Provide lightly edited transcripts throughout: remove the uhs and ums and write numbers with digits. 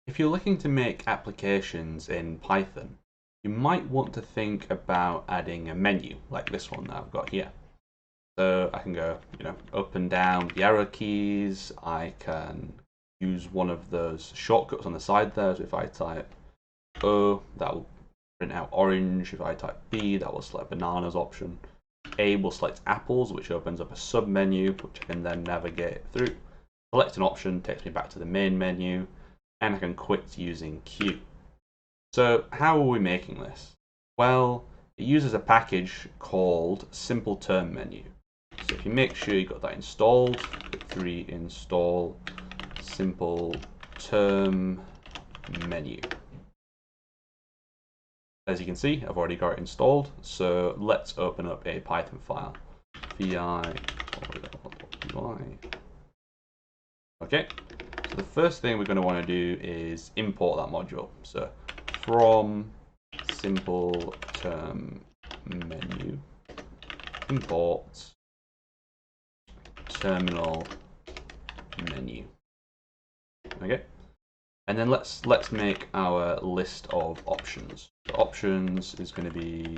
If you're looking to make applications in Python, you might want to think about adding a menu like this one that I've got here. So I can go, up and down the arrow keys. I can use one of those shortcuts on the side there. So if I type O, that will print out orange. If I type B, that will select bananas option. A will select apples, which opens up a submenu, which I can then navigate through. Select an option takes me back to the main menu, and I can quit using Q. So how are we making this? Well, it uses a package called simple term menu. So if you make sure you got that installed, hit 3 install simple term menu. As you can see, I've already got it installed, so let's open up a Python file. vi. Okay, so the first thing we're going to want to do is import that module. So from simple term menu, import terminal menu. Okay, and then let's make our list of options. So options is going to be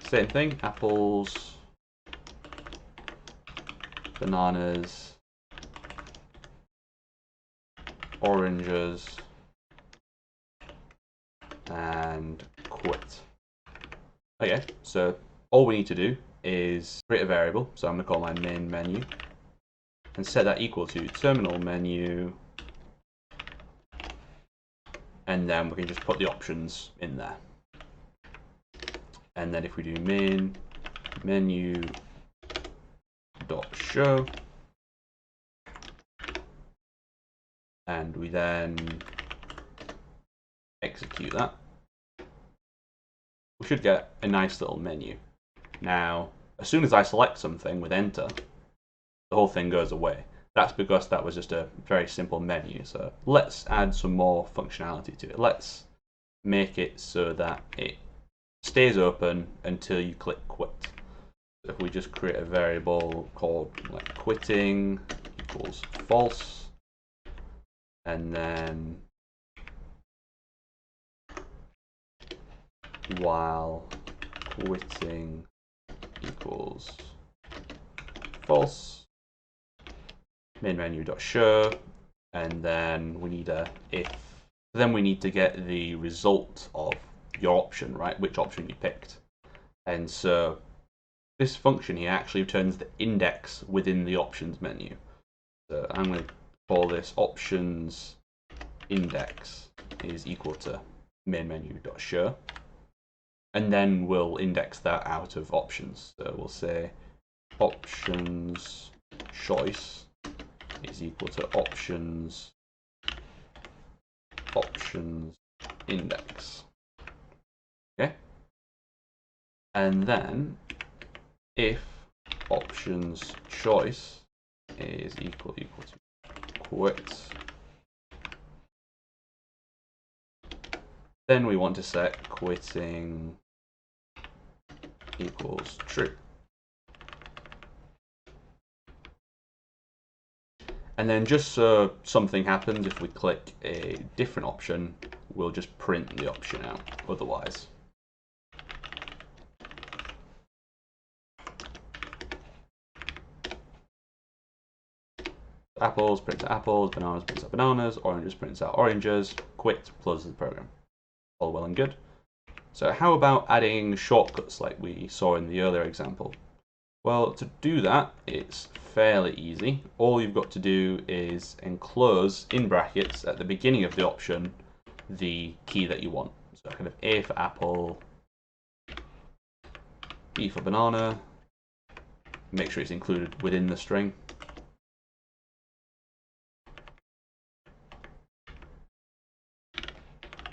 same thing: apples, bananas, oranges, and quit. Okay, so all we need to do is create a variable. So I'm going to call my main menu and set that equal to terminal menu, and then we can just put the options in there. And then if we do main menu dot show, and we then execute that, we should get a nice little menu. Now, as soon as I select something with enter, the whole thing goes away. That's because that was just a very simple menu. So let's add some more functionality to it. Let's make it so that it stays open until you click quit. So if we just create a variable called like quitting equals false, and then while quitting equals false, main menu.show, and then we need a if. Then we need to get the result of your option, right? Which option you picked. And so this function here actually returns the index within the options menu. So I'm going to call this options index is equal to main menu.show. And then we'll index that out of options. So we'll say options choice is equal to options index. Okay? And then if options choice is equal to quit, then we want to set quitting equals true. And then just so something happens, if we click a different option, we'll just print the option out otherwise. Apples prints out apples, bananas prints out bananas, oranges prints out oranges, quit closes the program. All well and good. So how about adding shortcuts like we saw in the earlier example? Well, to do that, it's fairly easy. All you've got to do is enclose in brackets at the beginning of the option the key that you want. So kind of A for apple, B for banana, make sure it's included within the string.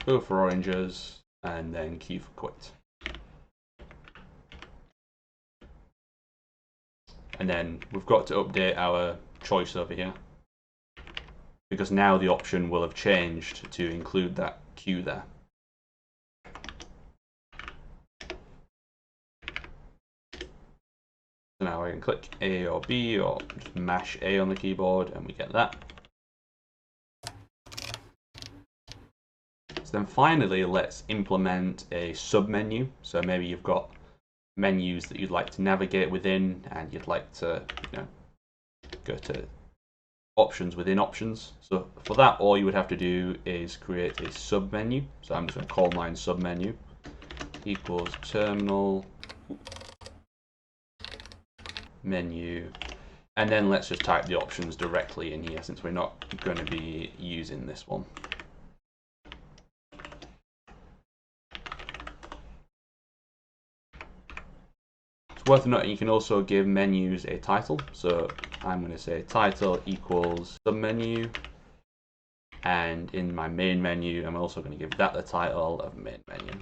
O for oranges, and then Q for quit. And then we've got to update our choice over here, because now the option will have changed to include that Q there. So now I can click A or B, or just mash A on the keyboard, and we get that. So then finally, let's implement a submenu. So maybe you've got menus that you'd like to navigate within, and you'd like to, go to options within options. So for that, all you would have to do is create a submenu. So I'm just going to call mine submenu equals terminal menu, and then let's just type the options directly in here since we're not going to be using this one. It's worth noting you can also give menus a title. So I'm going to say title equals submenu, and in my main menu I'm also going to give that the title of main menu.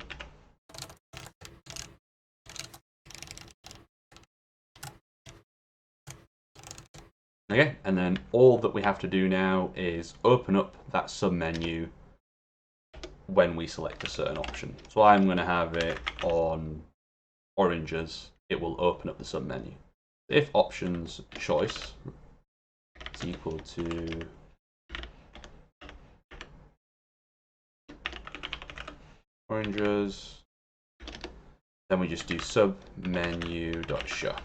Okay, and then all that we have to do now is open up that submenu when we select a certain option. So I'm going to have it on oranges. It will open up the submenu. If options choice is equal to oranges, then we just do submenu.show.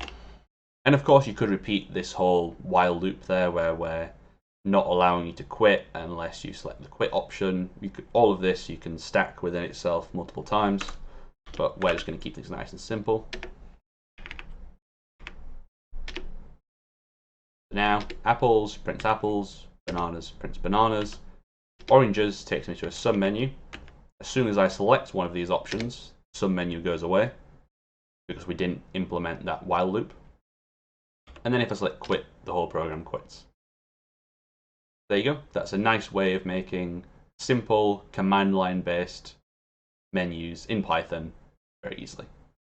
And of course, you could repeat this whole while loop there where we're not allowing you to quit unless you select the quit option. All of this you can stack within itself multiple times, but we're just going to keep things nice and simple. Now, apples prints apples, bananas prints bananas, oranges takes me to a submenu. As soon as I select one of these options, submenu goes away because we didn't implement that while loop. And then if I select quit, the whole program quits. There you go. That's a nice way of making simple command line based menus in Python very easily.